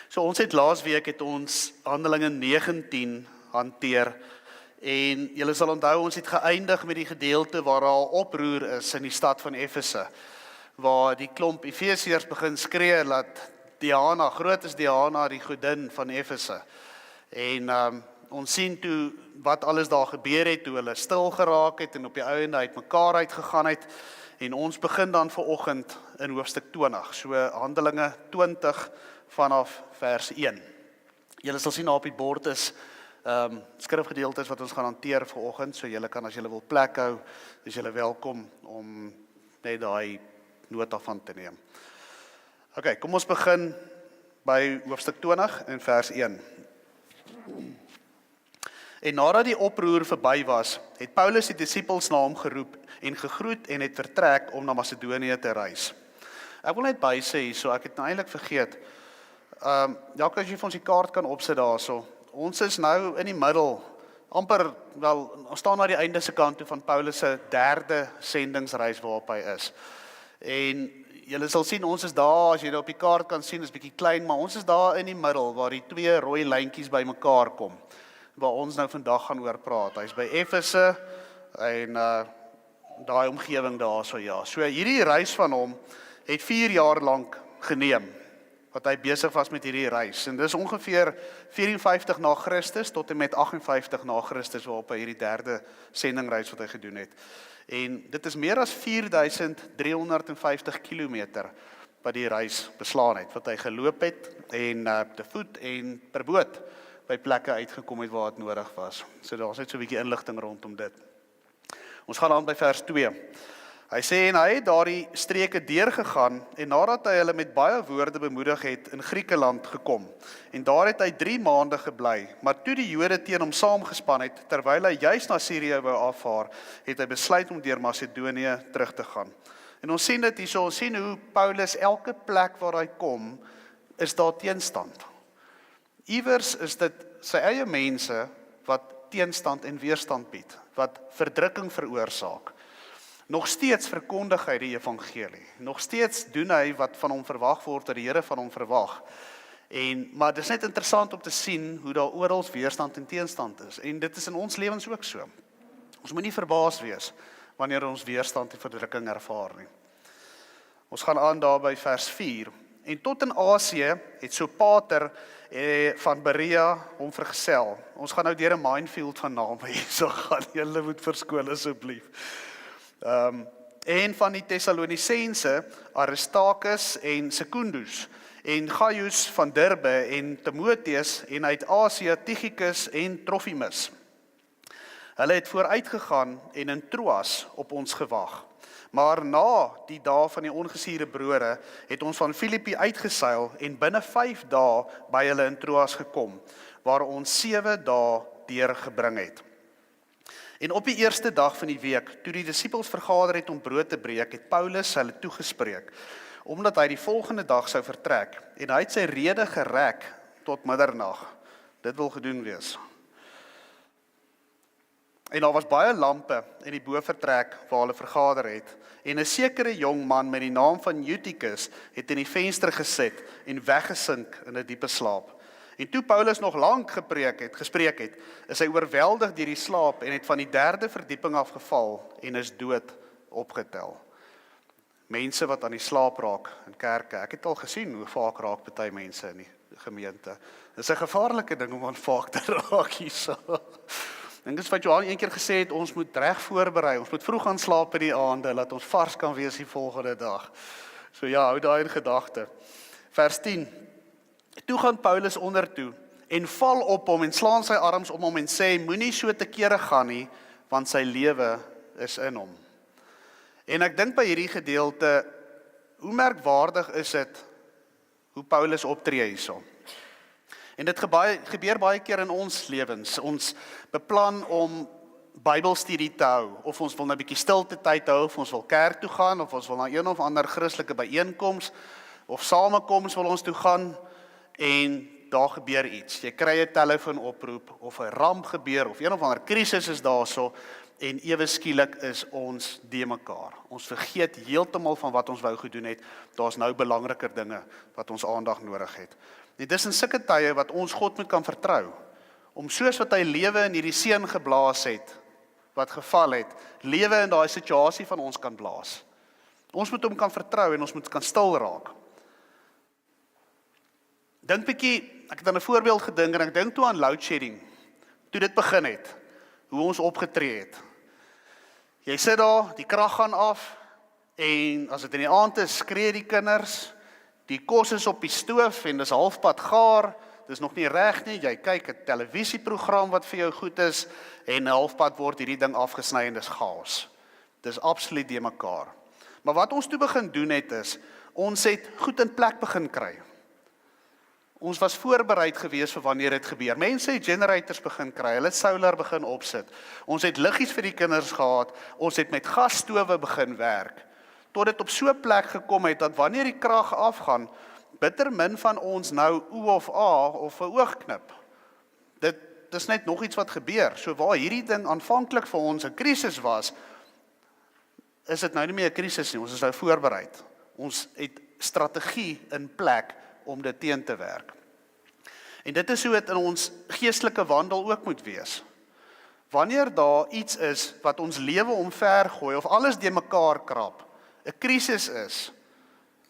So ons het laasweek ons Handelinge 19 hanteer en julle sal onthou ons het geëindig met die gedeelte waar daar 'n oproer is in die stad van Efese, waar die klomp Efesiërs begin skree dat Diana, groot is Diana, die godin van Efese. En ons sien toe wat alles daar gebeur het, hoe hulle stil geraak het en op die einde uitmekaar uitgegaan het. En ons begin dan vanoggend in hoofstuk 20, so Handelinge 20 vanaf vers 1. Julle sal sien daar op die bord is skrifgedeeltes wat ons gaan hanteer vanoggend, so julle kan as julle wil plek hou, is julle welkom om net daai nota van te neem. OK, kom ons begin by hoofstuk 20 en vers 1. En nadat die oproer verby was, het Paulus die disippels na hom geroep en gegroet en het vertrek om na Macedonië te reis. Ek wil net by sê hierso, ek het nou eintlik vergeet. As jy vir ons die kaart kan opsit daarso. Ons is nou in die middel, amper wel, ons staan na die einde se kant toe van Paulus se 3de sendingsreis waarop hy is. En julle sal sien, ons is daar, as jy dit op die kaart kan sien, is bietjie klein, maar ons is daar in die middel, waar die twee rooi lyntjies by mekaar kom, waar ons nou vandag gaan oor praat. Hy's by Efese, en daai omgewing daar, so ja. So hierdie reis van hom, het 4 jaar lank geneem, wat hy besig was met hierdie reis. En dis ongeveer 54 na Christus, tot en met 58 na Christus, waarop hy hierdie 3de sendingreis wat hy gedoen het. En dit is meer as 4350 kilometer wat die reis beslaan het, wat hy geloop het, en te voet en per boot by plekke uitgekom het waar het nodig was. So daar is net so 'n bietjie inligting rondom dit. Ons gaan aan by vers 2. Hy sê, en hy het daardie streke deurgegaan, en nadat hy hulle met baie woorde bemoedig het, in Griekeland gekom. En daar het hy 3 maande gebly, maar toe die Jode teen hom saamgespan het, terwyl hy juis na Sirië wou afvaar, het hy besluit om deur Macedonië terug te gaan. En ons sien dit hierso, ons sien hoe Paulus elke plek waar hy kom, is daar teenstand. Iewers is dit sy eie mense wat teenstand en weerstand bied, wat verdrukking veroorsaak. Nog steeds verkondig hy die evangelie. Nog steeds doen hy wat van hom verwag word, wat die Here van hom verwag. Maar dit is net interessant om te sien hoe daar oral weerstand en teenstand is. En dit is in ons lewens ook so. Ons moet nie verbaas wees wanneer ons weerstand en verdrukking ervaar nie. Ons gaan aan daar by vers 4. En tot in Asië het Sopater van Berea hom vergesel. Ons gaan nou deur 'n minefield van name hier, so gaan julle moet verskoon asseblief. En van die Thessalonisense, Aristarchus en Secundus, en Gaius van Derbe en Timotheus, en uit Asië Tychicus en Trophimus. Hulle het vooruitgegaan en in Troas op ons gewag. Maar na die dae van die ongesuurde brode, het ons van Filippi uitgeseil en binne 5 dae by hulle in Troas gekom, waar ons 7 dae deurgebring het. En op die eerste dag van die week, toe die disippels vergader het om brood te breek, het Paulus hulle toegespreek, omdat hy die volgende dag sou vertrek, en hy het sy rede gerek tot middernag. Dit wil gedoen wees. En daar was baie lampe in die bovertrek waar hulle vergader het, en 'n sekere jong man met die naam van Eutychus het in die venster gesit en weggesink in 'n diepe slaap. En toe Paulus nog lank gespreek het, is hy oorweldig deur die slaap en het van die 3de verdieping afgeval en is dood opgetel. Mense wat aan die slaap raak in kerke, ek het al gesien hoe vaak raak party mense in die gemeente. Dit is 'n gevaarlike ding om aan vaak te raak hierso. Dink eens wat Johan een keer gesê het, ons moet reg voorberei, ons moet vroeg gaan slaap in die aande, laat ons vars kan wees die volgende dag. So ja, hou daai in gedagte. Vers 10. Toe gaan Paulus ondertoe en val op hom en slaan sy arms om hom en sê, moenie so te kere gaan nie, want sy lewe is in hom. En ek dink by hierdie gedeelte, hoe merkwaardig is dit, hoe Paulus optree hierso. En dit gebeur baie keer in ons lewens. Ons beplan om Bybelstudie te hou, of ons wil 'n bietjie stilte tyd hou, of ons wil kerk toe gaan, of ons wil na een of ander Christelike byeenkoms, of samekoms wil ons toe gaan, en daar gebeur iets. Jy kry 'n telefoonoproep, of 'n ramp gebeur, of een of ander krisis is daarso, en ewe skielik is ons de mekaar. Ons vergeet heeltemal van wat ons wou gedoen het. Daar's nou belangriker dinge wat ons aandag nodig het. En dis in sulke tye wat ons God moet kan vertrou, om soos wat hy lewe in hierdie seën geblaas het, wat geval het, lewe in daai situasie van ons kan blaas. Ons moet hom kan vertrou en ons moet kan stil raak. Dink bietjie, ek het aan 'n voorbeeld gedink en ek dink toe aan load shedding, toe dit begin het, hoe ons opgetree het. Jy sit daar, die krag gaan af, en as dit in die aand is, skree die kinders, die kos is op die stoof en dis halfpad gaar, dis nog nie reg nie, jy kyk 'n televisieprogram wat vir jou goed is, en halfpad word hierdie ding afgesny en dis chaos. Dis absoluut de mekaar. Maar wat ons toe begin doen het is, ons het goed in plek begin kry. Ons was voorbereid gewees vir wanneer dit gebeur. Mense het generators begin kry, hulle het solar begin opsit. Ons het liggies vir die kinders gehad, ons het met gasstowe begin werk. Tot dit op so 'n plek gekom het, dat wanneer die krag afgaan, bitter min van ons nou O of A of 'n oogknip. Dit is net nog iets wat gebeur. So waar hierdie ding aanvanklik vir ons 'n krisis was, is dit nou nie meer 'n krisis nie, ons is nou voorbereid. Ons het strategie in plek om dit teen te werk. En dit is hoe dit in ons geestelike wandel ook moet wees. Wanneer daar iets is wat ons lewe omvergooi, of alles de mekaar krap, 'n krisis is,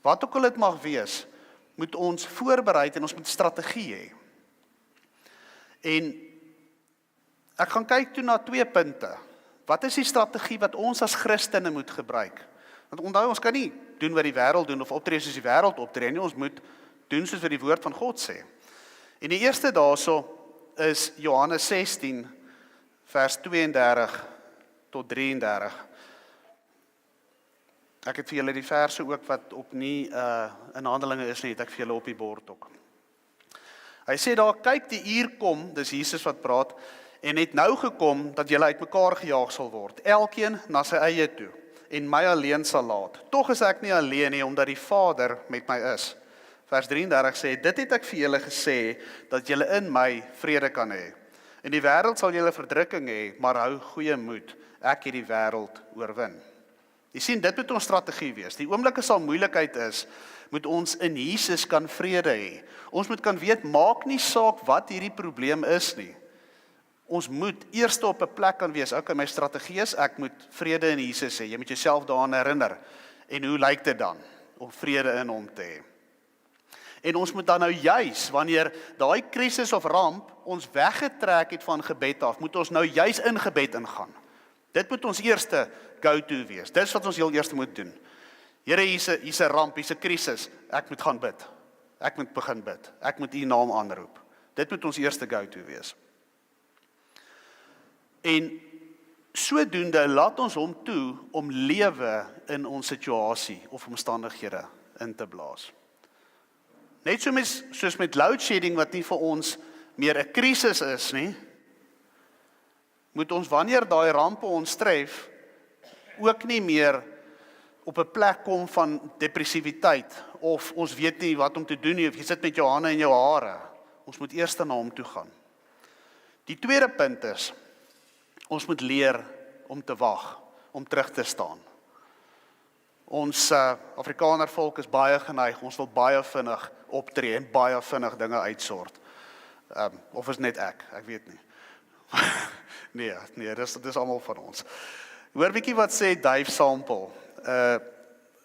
wat ook al dit mag wees, moet ons voorbereid en ons moet strategie hê. En ek gaan kyk toe na 2 punte. Wat is die strategie wat ons as Christene moet gebruik? Want onthou, ons kan nie doen wat die wêreld doen of optree soos die wêreld optree nie, ons moet doen soos wat die woord van God sê. En die eerste daarso is Johannes 16 vers 32 tot 33. Ek het vir julle die verse ook wat op nie in Handelinge is nie, het ek vir julle op die bord ook. Hy sê daar, kyk die uur kom, dis Jesus wat praat, en het nou gekom dat julle uitmekaar gejaag sal word, elkeen na sy eie toe, en my alleen sal laat. Tog is ek nie alleen nie, omdat die Vader met my is. Vers 33 sê, dit het ek vir julle gesê, dat julle in my vrede kan hê. In die wêreld sal julle verdrukking hê, maar hou goeie moed, ek het die wêreld oorwin. Jy sien, dit moet ons strategie wees. Die oomblik as daar moeilikheid is, moet ons in Jesus kan vrede hê. Ons moet kan weet, maak nie saak wat hierdie probleem is nie. Ons moet eers op 'n plek kan wees, okay, my strategie is, ek moet vrede in Jesus hê. Jy moet jouself daaraan herinner. En hoe lyk dit dan, om vrede in hom te hê? En ons moet dan nou juis, wanneer daai krisis of ramp ons weggetrek het van gebed af, moet ons nou juis in gebed ingaan. Dit moet ons eerste go-to wees. Dis wat ons heel eerste moet doen. Here, hier's 'n ramp, hier's 'n krisis. Ek moet gaan bid. Ek moet begin bid. Ek moet U naam aanroep. Dit moet ons eerste go-to wees. En sodoende laat ons hom toe om lewe in ons situasie of omstandighede in te blaas. Net soos met load shedding wat nie vir ons meer 'n krisis is nie, moet ons wanneer daai rampe ons tref, ook nie meer op 'n plek kom van depressiwiteit, of ons weet nie wat om te doen nie, of jy sit met jou hande in jou hare. Ons moet eers na hom toe gaan. Die tweede punt is, ons moet leer om te wag, om terug te staan. Ons Afrikaner volk is baie geneig, ons wil baie vinnig optree en baie vinnig dinge uitsort. Of is net ek weet nie. nee, dis almal van ons. Hoor bietjie wat sê Dave Sample,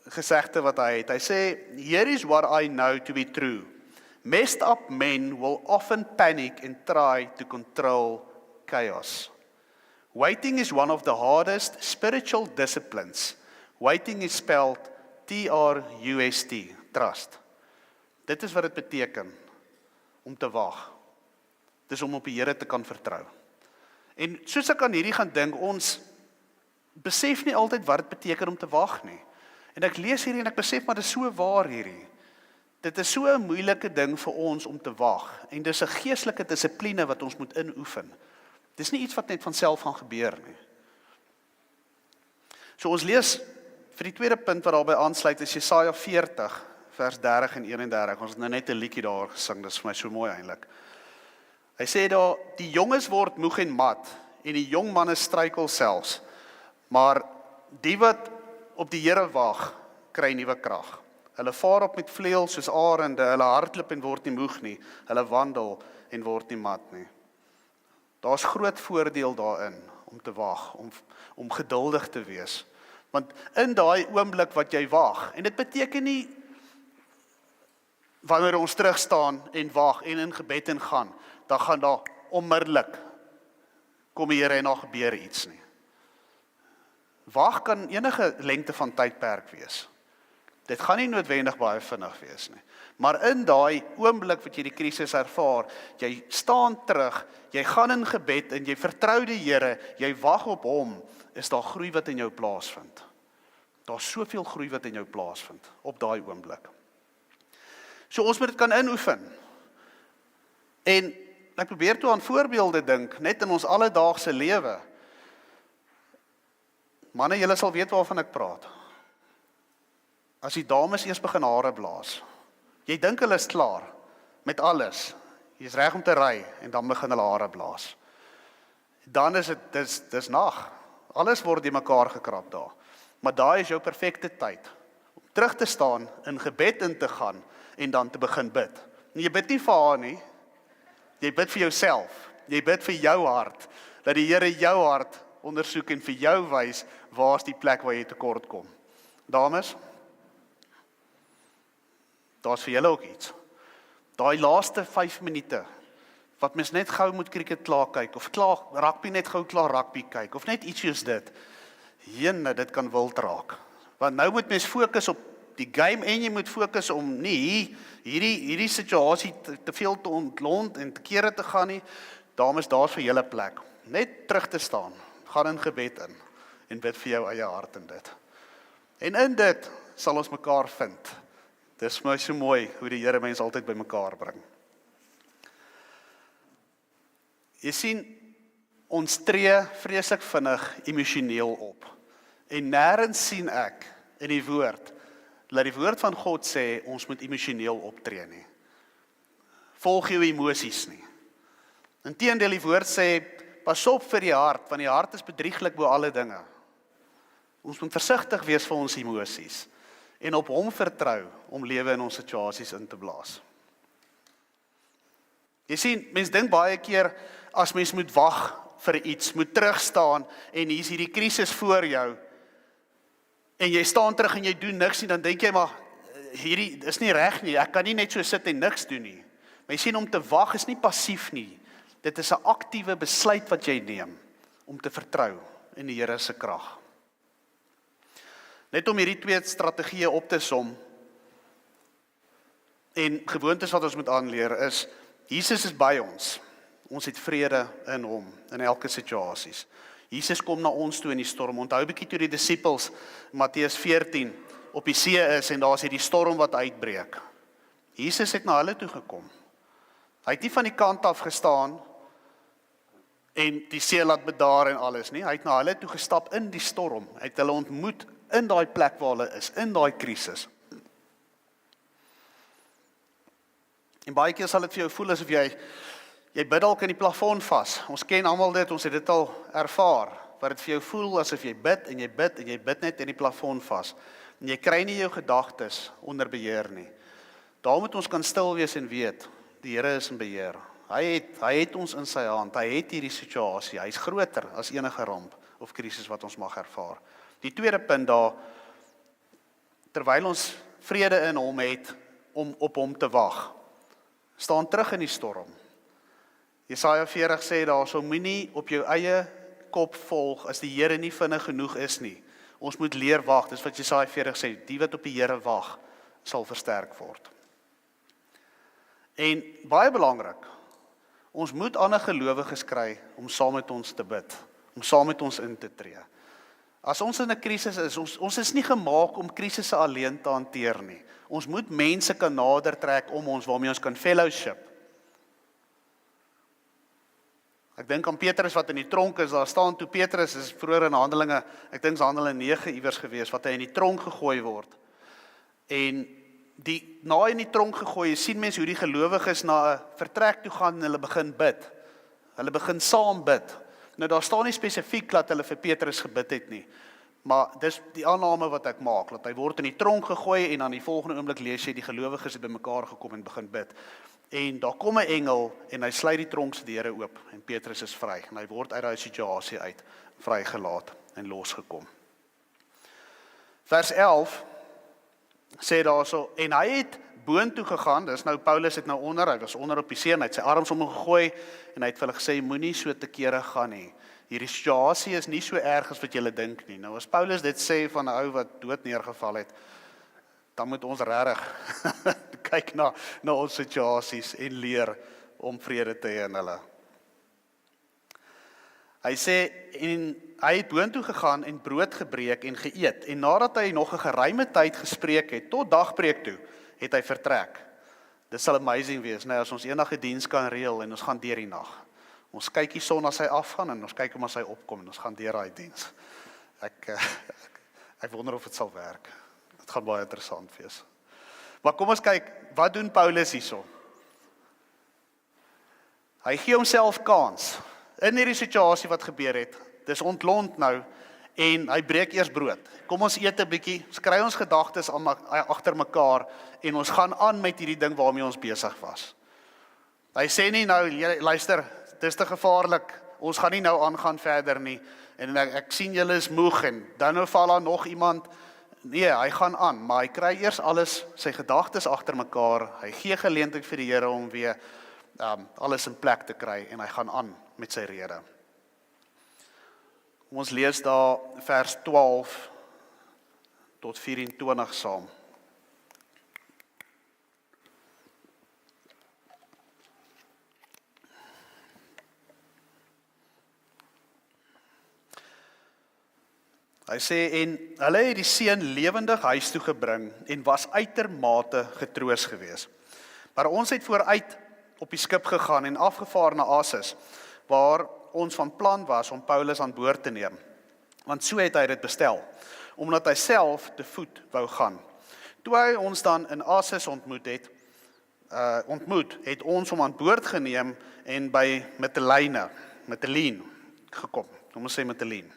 gesegde wat hy het. Hy sê, here is what I know to be true. Messed up men will often panic and try to control chaos. Waiting is one of the hardest spiritual disciplines. Waiting is spelled T-R-U-S-T, trust. Dit is wat dit beteken, om te wag. Dis om op die Here te kan vertrou. En soos ek aan hierdie gaan dink, ons besef nie altyd wat dit beteken om te wag nie. En ek lees hierdie en ek besef, maar dit is so waar hierdie. Dit is so 'n moeilike ding vir ons om te wag. En dis 'n geestelike dissipline wat ons moet inoefen. Dis nie iets wat net van self gaan gebeur nie. So ons lees vir die tweede punt wat daarbey aansluit is Jesaja 40 vers 30 en 31. Ons het nou net 'n liedjie daar gesing, dis vir my so mooi eintlik. Hy sê daar, die jonges word moeg en mat en die jong manne struikel selfs, maar die wat op die Here wag, kry nuwe krag. Hulle vaar op met vleuels soos arende, hulle hardloop en word nie moeg nie, hulle wandel en word nie mat nie. Daar's groot voordeel daarin om te wag, om geduldig te wees. Want in daai oomblik wat jy wag, en dit beteken nie wanneer ons terugstaan en wag en in gebed en gaan, dan gaan daar onmiddellik kom die Here en daar gebeur iets nie. Wag kan enige lengte van tydperk wees. Dit gaan nie noodwendig baie vinnig wees nie. Maar in daai oomblik wat jy die krisis ervaar, jy staan terug, jy gaan in gebed en jy vertrou die Here, jy wag op hom, is daar groei wat in jou plaasvind. Daar's soveel groei wat in jou plaasvind op daai oomblik. So ons moet dit kan inoefen. En ek probeer toe aan voorbeelde dink, net in ons alledaagse lewe. Manne, julle sal weet waarvan ek praat. As die dames eers begin hare blaas, jy dink hulle is klaar met alles. Jy is reg om te ry en dan begin hulle hare blaas. Dan is dis nag. Alles word in mekaar gekrap daar. Maar daai is jou perfekte tyd om terug te staan, in gebed in te gaan en dan te begin bid. En jy bid nie vir haar nie. Jy bid vir jouself. Jy bid vir jou hart, dat die Here jou hart ondersoek en vir jou wys waar is die plek waar jy tekort kom. Dames, daar's vir julle ook iets. Daai laaste 5 minute, wat mens net gou moet cricket klaar kyk, of klaar rugby net gou klaar rugby kyk, of net iets soos dit. Jene, dit kan wild raak. Want nou moet mens fokus op die game en jy moet fokus om nie hierdie situasie te veel te ontlont en te kere te gaan nie. Dames, daar's vir julle plek. Net terug te staan, gaan in gebed in en bid vir jou eie hart in dit. En in dit sal ons mekaar vind. Dis my so mooi hoe die Here mens altyd by mekaar bring. Jy sien, ons tree vreeslik vinnig emosioneel op. En nêrens sien ek in die woord, dat die woord van God sê, ons moet emosioneel optree nie. Volg jou emosies nie. Inteendeel, die woord sê, pas op vir die hart, want die hart is bedrieglik bo alle dinge. Ons moet versigtig wees vir ons emosies, en op hom vertrou, om lewe in ons situasies in te blaas. Jy sien, mens dink baie keer, as mens moet wag vir iets, moet terugstaan, en hier is hierdie krisis voor jou, en jy staan terug en jy doen niks nie, dan dink jy maar, hierdie is nie reg nie, ek kan nie net so sit en niks doen nie. Maar jy sien, om te wag is nie passief nie, dit is 'n aktiewe besluit wat jy neem, om te vertrou in die Here se krag. Net om hierdie 2 strategieë op te som, en gewoontes wat ons moet aanleer is, Jesus is by ons. Ons het vrede in hom, in elke situasies. Jesus kom na ons toe in die storm. Onthou 'n bietjie toe die disippels, Matteus 14, op die see is en daar is hierdie storm wat uitbreek. Jesus het na hulle toe gekom. Hy het nie van die kant af gestaan en die see laat bedaar en alles nie. Hy het na hulle toe gestap in die storm. Hy het hulle ontmoet in daai plek waar hulle is, in daai krisis. En baie keer sal dit vir jou voel asof jy bid dalk in die plafon vas. Ons ken almal dit, ons het dit al ervaar, wat dit vir jou voel asof jy bid en jy bid en jy bid net in die plafon vas. En jy kry nie jou gedagtes onder beheer nie. Daar moet ons kan stil wees en weet, die Here is in beheer. Hy het ons in sy hand, hy het hierdie situasie, hy is groter as enige ramp of krisis wat ons mag ervaar. Die tweede punt daar, terwyl ons vrede in hom het, om op hom te wag, staan terug in die storm. Jesaja 40 sê daar, so moenie op jou eie kop volg, as die Here nie vinnig genoeg is nie. Ons moet leer wag, dis wat Jesaja 40 sê, die wat op die Here wag, sal versterk word. En baie belangrik, ons moet ander gelowiges kry, om saam met ons te bid, om saam met ons in te tree. As ons in 'n krisis is, ons is nie gemaak om krisisse alleen te hanteer nie. Ons moet mense kan nader trek om ons, waarmee ons kan fellowship. Ek dink aan Petrus wat in die tronk is, daar staan toe Petrus is vroeër in Handelinge, ek dink Handelinge 9 iewers gewees, wat hy in die tronk gegooi word. En na in die tronk gegooi, sien mense hoe die gelowiges na 'n vertrek toe gaan en hulle begin bid. Hulle begin saam bid. Nou daar staan nie spesifiek dat hulle vir Petrus gebid het nie, maar dis die aanname wat ek maak, dat hy word in die tronk gegooi en aan die volgende oomblik lees jy die gelowiges het bymekaar gekom en begin bid. En daar kom 'n engel en hy sluit die tronk se deure oop en Petrus is vry en hy word uit daai situasie uit vrygelaat en losgekom. Vers 11 sê daarso, en hy het boontoe gegaan, dis nou Paulus het nou hy was onder op die see en hy het sy arms om hom gegooi en hy het vir hulle gesê, moenie so te kere gaan nie. Hierdie situasie is nie so erg as wat julle dink nie. Nou as Paulus dit sê van 'n ou wat dood neergeval het, dan moet ons regtig kyk na ons situasies en leer om vrede te hê in hulle. Hy sê, en hy het boontoe gegaan en brood gebreek en geëet, en nadat hy nog 'n geruime tyd gespreek het, tot dagbreek toe, het hy vertrek. Dit sal amazing wees, nou as ons enige diens kan reël en ons gaan deur die nag. Ons kyk die son as hy afgaan en ons kyk hom as hy opkom en ons gaan deur daai diens. Ek wonder of dit sal werk. Dit gaan baie interessant wees. Maar kom ons kyk, wat doen Paulus hierso? Hy gee homself kans in hierdie situasie wat gebeur het. Dis ontlont nou en hy breek eers brood. Kom ons eet 'n bietjie, ons kry ons gedagtes agter mekaar en ons gaan aan met hierdie ding waarmee ons besig was. Hy sê nie nou, luister, dit is te gevaarlik, ons gaan nie nou aangaan verder nie, en ek sien julle is moeg, en dan nou val daar nog iemand, nee, hy gaan aan, maar hy kry eers alles, sy gedagtes agter mekaar, hy gee geleentheid vir die Here om weer alles in plek te kry, en hy gaan aan met sy rede. Ons lees daar vers 12 tot 24 saam. Hy sê, en hulle het die seun lewendig huis toe gebring en was uitermate getroos gewees. Maar ons het vooruit op die skip gegaan en afgevaar na Assos, waar ons van plan was om Paulus aan boord te neem. Want so het hy dit bestel, omdat hy self te voet wou gaan. Toe hy ons dan in Assos ontmoet het ons hom aan boord geneem en by Mytilene gekom. Kom ons sê Mytilene.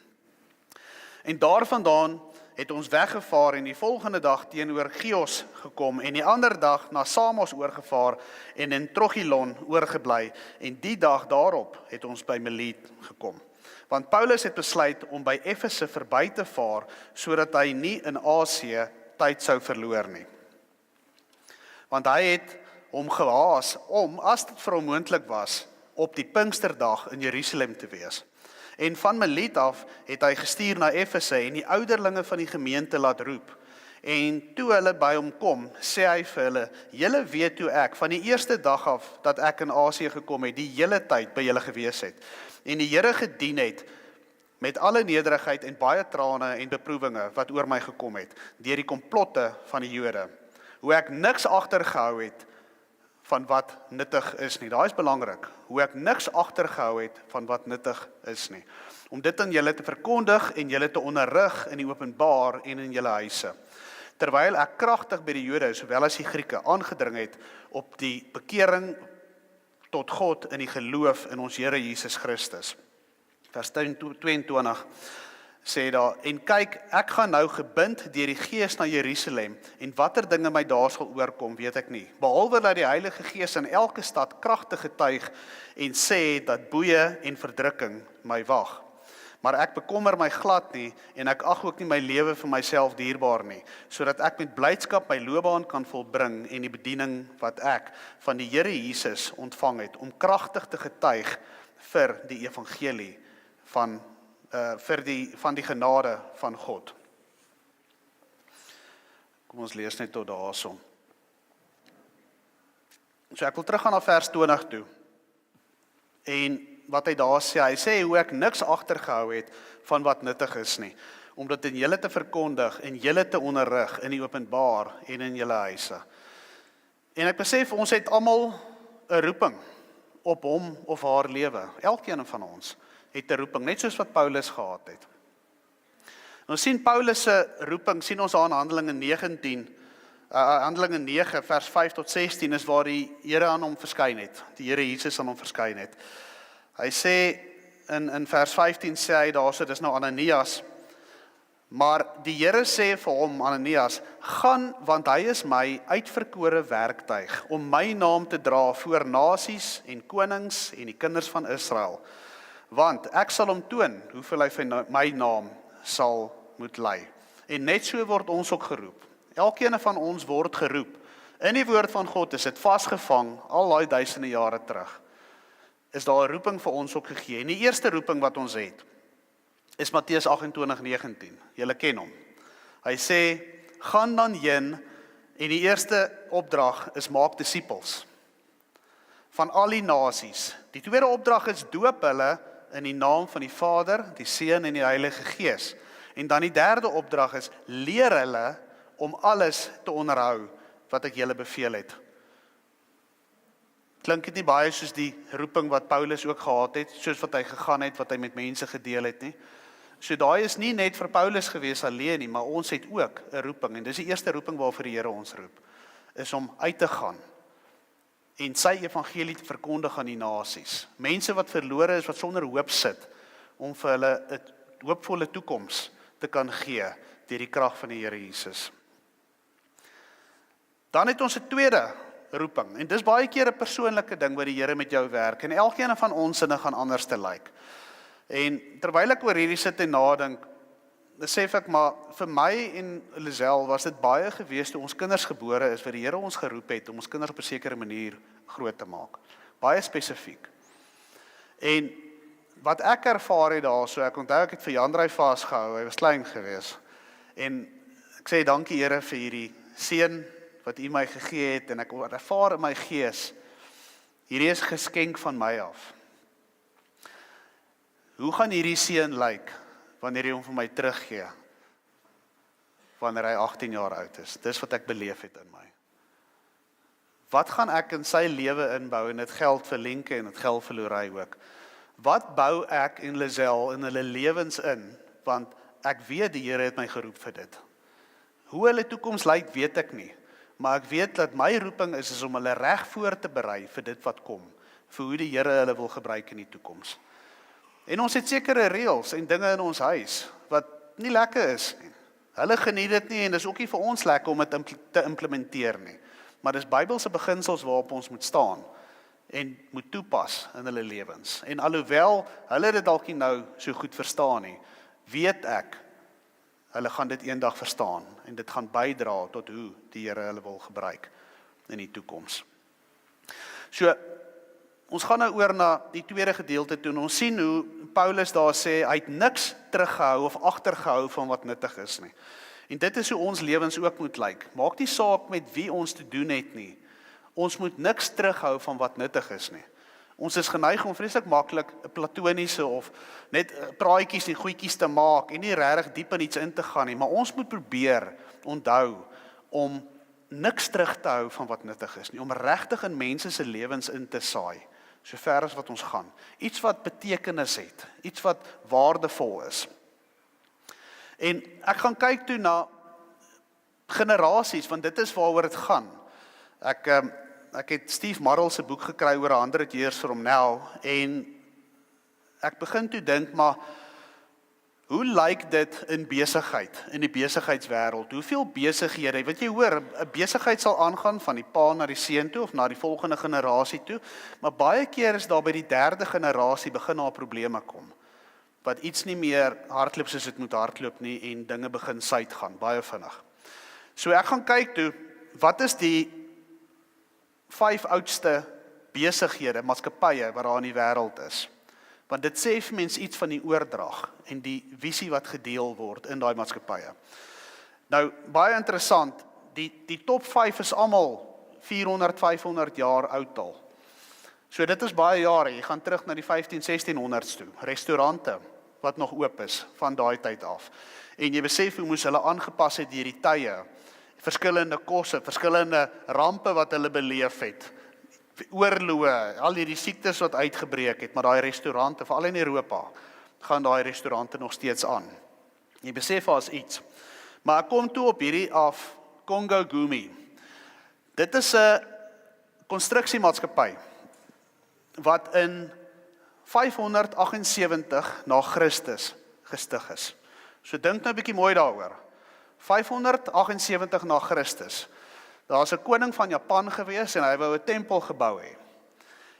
En daarvandaan het ons weggevaar en die volgende dag teenoor Chios gekom en die ander dag na Samos oorgevaar en in Trogylon oorgebly en die dag daarop het ons by Milet gekom. Want Paulus het besluit om by Efese verby te vaar sodat hy nie in Asië tyd sou verloor nie. Want hy het hom gehaas om, as dit vir hom moontlik was, op die Pinksterdag in Jerusalem te wees. En van Milet af het hy gestuur na Efese en die ouderlinge van die gemeente laat roep. En toe hulle by hom kom, sê hy vir hulle, julle weet hoe ek, van die eerste dag af dat ek in Asië gekom het, die hele tyd by julle gewees het, en die Here gedien het, met alle nederigheid en baie trane en beproewinge wat oor my gekom het, deur die komplotte van die Jode, hoe ek niks agtergehou het van wat nuttig is nie. Daai is belangrik, hoe ek niks agtergehou het van wat nuttig is nie. Om dit aan julle te verkondig en julle te onderrig in die openbaar en in julle huise. Terwyl ek kragtig by die Jode, sowel as die Grieke, aangedring het op die bekering tot God in die geloof in ons Here Jesus Christus. Vers 22 sê daar, en kyk, ek gaan nou gebind deur die Gees na Jerusalem, en watter dinge my daar sal oorkom, weet ek nie. Behalwe dat die Heilige Gees in elke stad kragtig getuig en sê dat boeye en verdrukking my wag. Maar ek bekommer my glad nie, en ek ag ook nie my lewe vir myself dierbaar nie, sodat ek met blydskap my loopbaan kan volbring en die bediening wat ek van die Here Jesus ontvang het, om kragtig te getuig vir die evangelie van die genade van God. Kom ons lees net tot daarso. So ek wil teruggaan na vers 20 toe. En wat hy daar sê, hy sê hoe ek niks agtergehou het van wat nuttig is nie, om dit in julle te verkondig en julle te onderrig in die openbaar en in julle huise. En ek besef, ons het almal 'n roeping op hom of haar lewe. Elkeen van ons het 'n roeping, net soos wat Paulus gehad het. Ons sien Paulus se roeping, sien ons aan Handelinge 9 vers 5 tot 16 is waar die Here aan hom verskyn het, die Here Jesus aan hom verskyn het. Hy sê, in vers 15 sê hy daar, so dis nou Ananias, maar die Here sê vir hom, Ananias, gaan, want hy is my uitverkore werktuig, om my naam te dra voor nasies en konings en die kinders van Israel. Want ek sal hom toon, hoeveel hy vir my naam sal moet lei. En net so word ons ook geroep. Elkeen van ons word geroep. In die woord van God is dit vasgevang, al daai duisende jare terug. Is daar 'n roeping vir ons ook gegee. En die eerste roeping wat ons het, is Matteus 28:19. Julle ken hom. Hy sê, gaan dan heen, en die eerste opdrag is maak disippels van al die nasies. Die tweede opdrag is doop hulle in die naam van die Vader, die Seun en die Heilige Gees. En dan die derde opdrag is leer hulle om alles te onderhou wat ek julle beveel het. Klink dit nie baie soos die roeping wat Paulus ook gehad het, soos wat hy gegaan het, wat hy met mense gedeel het nie. So daai is nie net vir Paulus gewees alleen nie, maar ons het ook 'n roeping, en dis die eerste roeping waarvoor die Here ons roep, is om uit te gaan en sy evangelie te verkondig aan die nasies. Mense wat verlore is, wat sonder hoop sit, om vir hulle 'n hoopvolle toekoms te kan gee deur die krag van die Here Jesus. Dan het ons 'n tweede roeping, en dis baie keer 'n persoonlike ding wat die Here met jou werk, en elkeen van ons sinne gaan anders te lyk. En terwyl ek oor hierdie sit en nadink, besef ek maar, vir my en Lisel was dit baie gewees toe ons kinders gebore is, wat die Here ons geroep het, om ons kinders op 'n sekere manier groot te maak. Baie spesifiek. En wat ek ervaar het daar, so ek onthou ek het vir Jandrey vasgehou, hy was klein gewees, en ek sê dankie Here vir hierdie seun, wat U my gegee het, en ek ervaar in my gees, hierdie is geskenk van my af. Hoe gaan hierdie seun lyk, wanneer hy hom vir my teruggee, wanneer hy 18 jaar oud is? Dis wat ek beleef het in my. Wat gaan ek in sy lewe inbou, en dit geld vir Lenke, en dit geld vir Lorey ook. Wat bou ek en Lisel in hulle lewens in, want ek weet die Here het my geroep vir dit. Hoe hulle toekoms lyk, weet ek nie. Maar ek weet dat my roeping is om hulle reg voor te berei vir dit wat kom, vir hoe die Here hulle wil gebruik in die toekoms. En ons het sekere reëls en dinge in ons huis, wat nie lekker is nie. Hulle geniet dit nie, en dis ook nie vir ons lekker om dit te implementeer nie. Maar dis Bybelse beginsels waarop ons moet staan, en moet toepas in hulle lewens. En alhoewel hulle dit dalk nie nou so goed verstaan nie, weet ek, hulle gaan dit eendag verstaan, en dit gaan bydra tot hoe die Here hulle wil gebruik in die toekoms. So, ons gaan nou oor na die tweede gedeelte toe, en ons sien hoe Paulus daar sê, hy het niks teruggehou of agtergehou van wat nuttig is nie. En dit is hoe ons lewens ook moet lyk. Maak nie saak met wie ons te doen het nie. Ons moet niks terughou van wat nuttig is nie. Ons is geneig om vreeslik maklik 'n platoniese of net praatjies en goedjies te maak en nie regtig diep in iets in te gaan nie, maar ons moet probeer onthou om niks terug te hou van wat nuttig is nie, om regtig in mense se lewens in te saai, so ver as wat ons gaan. Iets wat betekenis het, iets wat waardevol is. En ek gaan kyk toe na generasies, want dit is waaroor dit gaan. Ek het Steve Marrell se boek gekry oor 100 years from now, en ek begin toe dink, maar hoe lyk dit in besigheid, in die besigheidswêreld? Hoeveel besighede, wat jy hoor, 'n besigheid sal aangaan van die pa na die seun toe, of na die volgende generasie toe, maar baie keer is daar by die derde generasie begin daar probleme kom, wat iets nie meer hardloop soos dit moet hardloop nie, en dinge begin suid gaan, baie vinnig. So ek gaan kyk toe, wat is die 5 oudste besighede, maatskappye wat daar in die wêreld is. Want dit sê vir mens iets van die oordrag en die visie wat gedeel word in daai maatskappye. Nou, baie interessant, die top 5 is almal 400, 500 jaar oud al. So dit is baie jare, jy gaan terug na die 1500-1600s toe, restaurante wat nog oop is van daai tyd af. En jy besef hoe moes hulle aangepas het deur die tye, verskillende kosse, verskillende rampe wat hulle beleef het, oorloë, al hierdie siektes wat uitgebreek het, maar daai restaurante, veral in Europa, gaan daai restaurante nog steeds aan. Jy besef as iets. Maar ek kom toe op hierdie af, Congo Gumi. Dit is 'n konstruksiemaatskappy, wat in 578 na Christus gestig is. So dink nou 'n bietjie mooi daaroor. 578 na Christus. Daar's 'n koning van Japan gewees en hy wou 'n tempel gebou hê.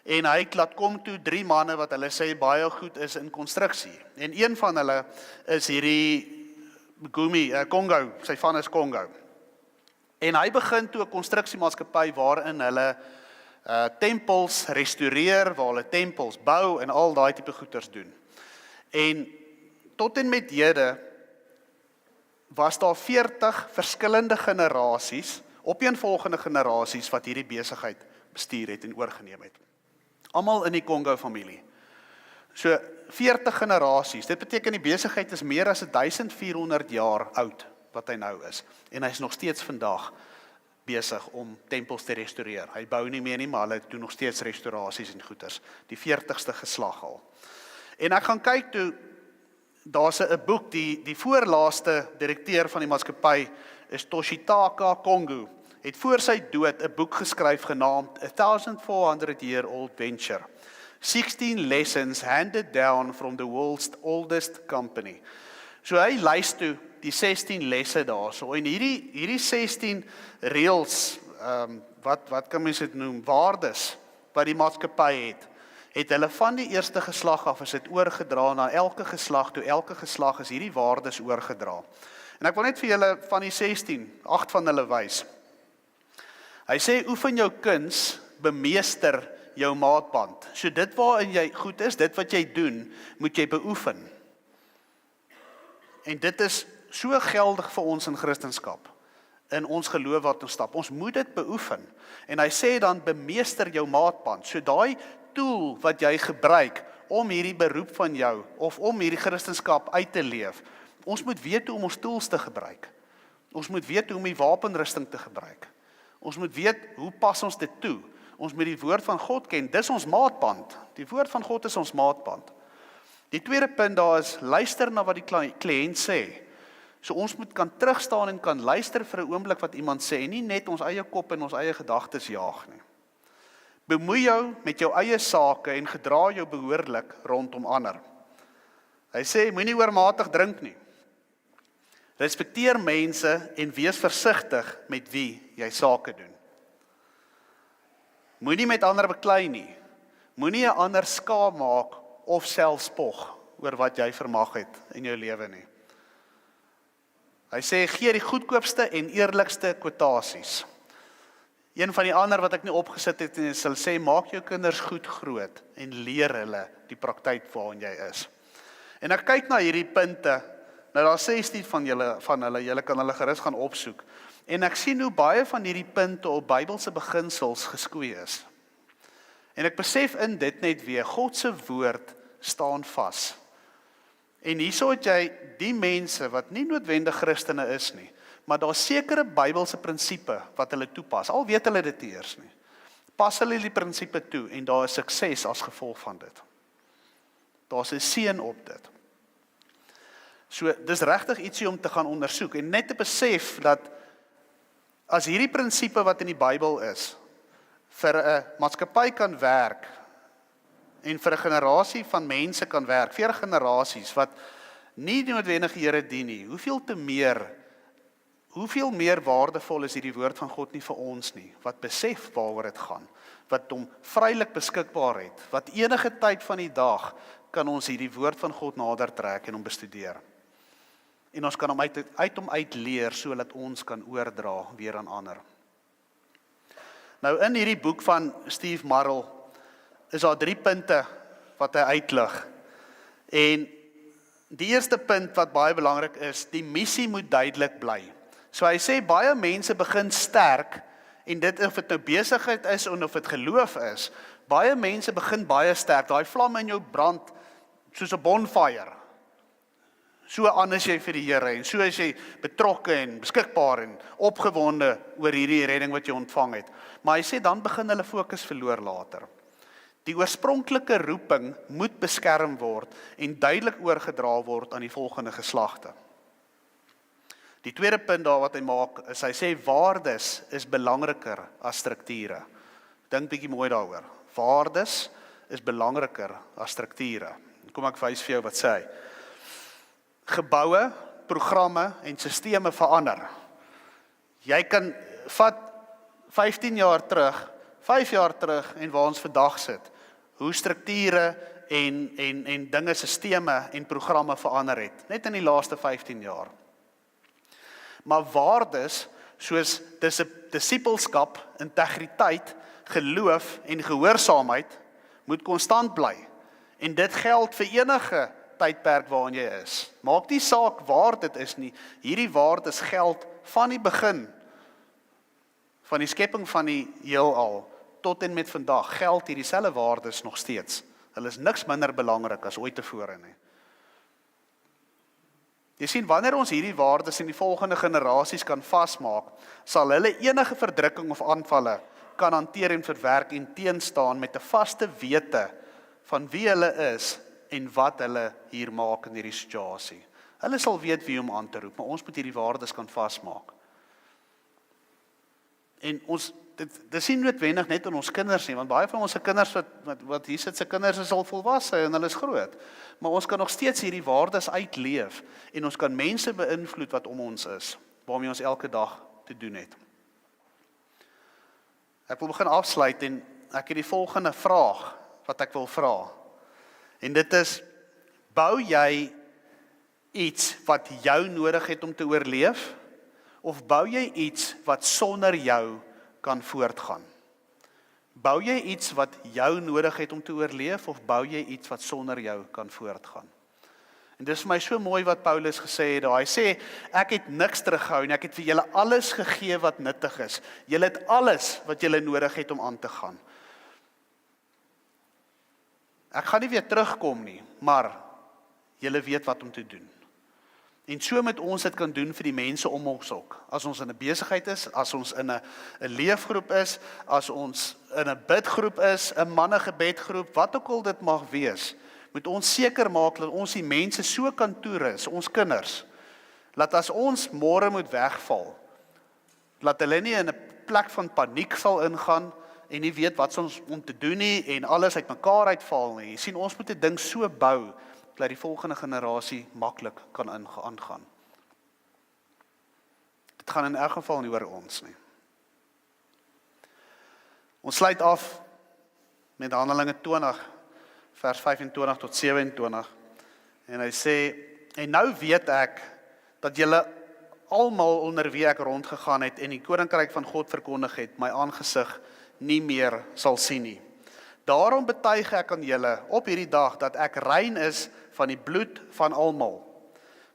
En hy laat kom toe 3 manne wat hulle sê baie goed is in konstruksie. En een van hulle is hierdie Kongo, sy van is Kongo. En hy begin toe 'n konstruksiemaatskappy waarin hulle tempels restoreer, waar hulle tempels bou en al daai tipe goeders doen. En tot en met hede was daar 40 verskillende generasies, opeenvolgende generasies wat hierdie besigheid bestuur het en oorgeneem het. Almal in die Kongo familie. So 40 generasies, dit beteken die besigheid is meer as 1400 jaar oud, wat hy nou is. En hy is nog steeds vandag besig om tempels te restoreer. Hy bou nie meer nie, maar hulle doen nog steeds restaurasies en goeders. Die 40ste geslag al. En ek gaan kyk toe, daar's 'n boek, die voorlaaste direkteur van die maatskappy is Toshitaka Kongo, het voor sy dood 'n boek geskryf genaamd A 1400-Year-Old Venture. 16 lessons handed down from the world's oldest company. So hy lys toe die 16 lesse daarso en hierdie 16 reëls, wat kan mens dit noem, waardes wat die maatskappy het hulle van die eerste geslag af is dit oorgedra na elke geslag, toe elke geslag is hierdie waardes oorgedra. En ek wil net vir julle van die 16, 8 van hulle wys. Hy sê oefen jou kuns, bemeester jou maatband. So dit waarin jy goed is, dit wat jy doen, moet jy beoefen. En dit is so geldig vir ons in Christendom, in ons geloof wat ons stap. Ons moet dit beoefen. En hy sê dan, bemeester jou maatband. So daai tool wat jy gebruik om hierdie beroep van jou, of om hierdie Christendom uit te leef, ons moet weet hoe om ons tools te gebruik. Ons moet weet hoe om die wapenrusting te gebruik. Ons moet weet hoe pas ons dit toe. Ons moet die woord van God ken, dis ons maatband. Die woord van God is ons maatband. Die tweede punt daar is, luister na wat die kliënt sê. So ons moet kan terugstaan en kan luister vir 'n oomblik wat iemand sê, en nie net ons eie kop en ons eie gedagtes jaag nie. Bemoei jou met jou eie sake en gedra jou behoorlik rondom ander. Hy sê, moenie oormatig drink nie. Respekteer mense en wees versigtig met wie jy sake doen. Moenie met ander beklei nie. Moenie 'n ander skaam maak of self spog oor wat jy vermag het in jou lewe nie. Hy sê, gee die goedkoopste en eerlikste kwotasies. Een van die ander wat ek nie opgesit het, en sal sê, maak jou kinders goed groot en leer hulle die praktyk waarin jy is. En ek kyk na hierdie punte, nou daar 16 van hulle, julle kan hulle gerus gaan opsoek. En ek sien hoe baie van hierdie punte op Bybelse beginsels geskoei is. En ek besef in dit net weer, God se woord staan vas. En hierso het jy die mense wat nie noodwendig Christene is nie, maar daar sekere Bybelse prinsipe wat hulle toepas, al weet hulle dit nie eers nie. Pas hulle die prinsipe toe en daar is sukses as gevolg van dit. Daar's 'n seën op dit. So, dis regtig ietsie om te gaan ondersoek en net te besef dat as hierdie prinsipe wat in die Bybel is, vir 'n maatskappy kan werk, en vir 'n generasie van mense kan werk, 4 generasies wat nie noodwendig die Here dien nie, hoeveel meer waardevol is hierdie woord van God nie vir ons nie, wat besef waaroor dit gaan, wat hom vrylik beskikbaar het, wat enige tyd van die dag kan ons hierdie woord van God nader trek en hom bestudeer. En ons kan hom uit leer, so dat ons kan oordra weer aan ander. Nou in hierdie boek van Steve Marrell, is daar 3 punte wat hy uitlig. En die eerste punt wat baie belangrik is, die missie moet duidelik bly. So hy sê, baie mense begin sterk, en dit of dit nou besigheid is, of dit geloof is, baie mense begin baie sterk, daai vlam in jou brand, soos 'n bonfire. So aan is jy vir die Here, en so is jy betrokke en beskikbaar en opgewonde oor hierdie redding wat jy ontvang het. Maar hy sê, dan begin hulle fokus verloor later. Die oorspronklike roeping moet beskerm word en duidelik oorgedra word aan die volgende geslagte. Die tweede punt daar wat hy maak, is hy sê waardes is belangriker as strukture. Dink bietjie mooi daaroor. Waardes is belangriker as strukture. Kom ek wys vir jou wat sê hy. Geboue, programme en sisteme verander. Jy kan vat 15 jaar terug, 5 jaar terug en waar ons vandag sit, hoe strukture en dinge, sisteme en programme verander het, net in die laaste 15 jaar. Maar waardes soos disippelskap, integriteit, geloof en gehoorsaamheid moet konstant bly. En dit geld vir enige tydperk waarin jy is. Maak nie saak waar dit is nie. Hierdie waardes geld van die begin, van die skepping van die heelal, tot en met vandag, geld hierdie selfde waardes nog steeds. Hulle is niks minder belangrik as ooit tevore nie. Jy sien, wanneer ons hierdie waardes in die volgende generasies kan vasmaak, sal hulle enige verdrukking of aanvalle kan hanteer en verwerk en teenstaan met 'n vaste wete van wie hulle is en wat hulle hier maak in hierdie situasie. Hulle sal weet wie om aan te roep, maar ons moet hierdie waardes kan vasmaak. En ons, dit is nie noodwendig net in ons kinders nie, want baie van ons kinders wat hier sit, se kinders is al volwasse en hulle is groot. Maar ons kan nog steeds hierdie waardes uitleef en ons kan mense beïnvloed wat om ons is, waarmee ons elke dag te doen het. Ek wil begin afsluit en ek het die volgende vraag wat ek wil vra. En dit is, bou jy iets wat jou nodig het om te oorleef, of bou jy iets wat sonder jou kan voortgaan? Bou jy iets wat jou nodig het om te oorleef, of bou jy iets wat sonder jou kan voortgaan? En dis vir my so mooi wat Paulus gesê het daar. Hy sê, ek het niks teruggehou en ek het vir julle alles gegee wat nuttig is. Julle het alles wat julle nodig het om aan te gaan. Ek gaan nie weer terugkom nie, maar julle weet wat om te doen. En so moet ons dit kan doen vir die mense om ons ook. As ons in 'n besigheid is, as ons in 'n leefgroep is, as ons in 'n bidgroep is, 'n mannegebedgroep, wat ook al dit mag wees, moet ons seker maak dat ons die mense so kan toerus, ons kinders, dat as ons môre moet wegval, dat hulle nie in 'n plek van paniek sal ingaan en nie weet wat ons om te doen nie en alles uitmekaar uitval nie. Jy sien, ons moet 'n ding so bou dat die volgende generasie maklik kan aangaan. Dit gaan in elk geval nie oor ons nie. Ons sluit af met Handelinge 20, vers 25 tot 27. En hy sê, en nou weet ek, dat julle almal onder wie ek rondgegaan het en die koninkryk van God verkondig het, my aangesig nie meer sal sien nie. Daarom betuig ek aan julle op hierdie dag dat ek rein is van die bloed van almal.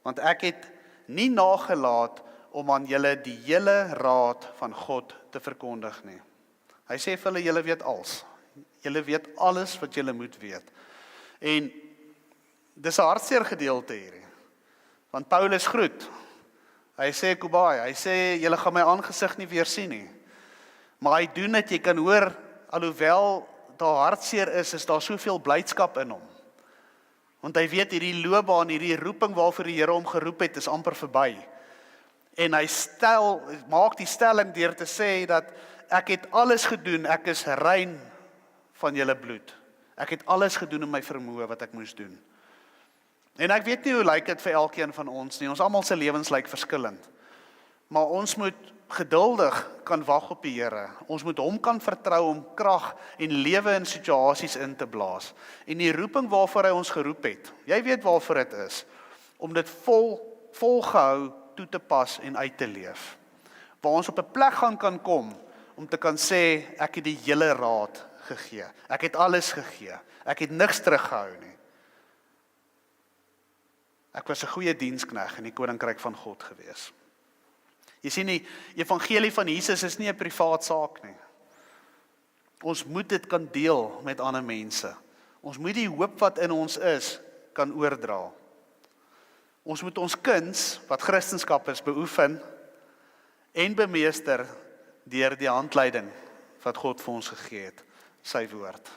Want ek het nie nagelaat om aan julle die hele raad van God te verkondig nie. Hy sê vir hulle, julle weet alles. Julle weet alles wat julle moet weet. En dis 'n hartseer gedeelte hierdie. Want Paulus groet. Hy sê Kubai, hy sê julle gaan my aangesig nie weer sien nie. Maar hy doen dit, jy kan hoor, alhoewel daar hartseer is daar soveel blydskap in hom. Want hy weet hierdie loopbaan, hierdie roeping waarvoor die Here hom geroep het, is amper verby. En hy maak die stelling deur te sê dat ek het alles gedoen, ek is rein van julle bloed. Ek het alles gedoen in my vermoë wat ek moes doen. En ek weet nie hoe lyk dit vir elkeen van ons nie, ons almal se lewens lyk verskillend. Maar ons moet geduldig kan wag op die Here. Ons moet hom kan vertrou om krag en lewe in situasies in te blaas. En die roeping waarvoor hy ons geroep het, jy weet waarvoor dit is, om dit volgehou toe te pas en uit te leef. Waar ons op 'n plek kan kom, om te kan sê, ek het die hele raad gegee. Ek het alles gegee. Ek het niks teruggehou nie. Ek was 'n goeie dienskneg in die koninkryk van God gewees. Jy sien, die evangelie van Jesus is nie 'n privaat saak nie. Ons moet dit kan deel met ander mense. Ons moet die hoop wat in ons is, kan oordra. Ons moet ons kuns, wat Christendom is, beoefen en bemeester deur die handleiding wat God vir ons gegee het, sy woord.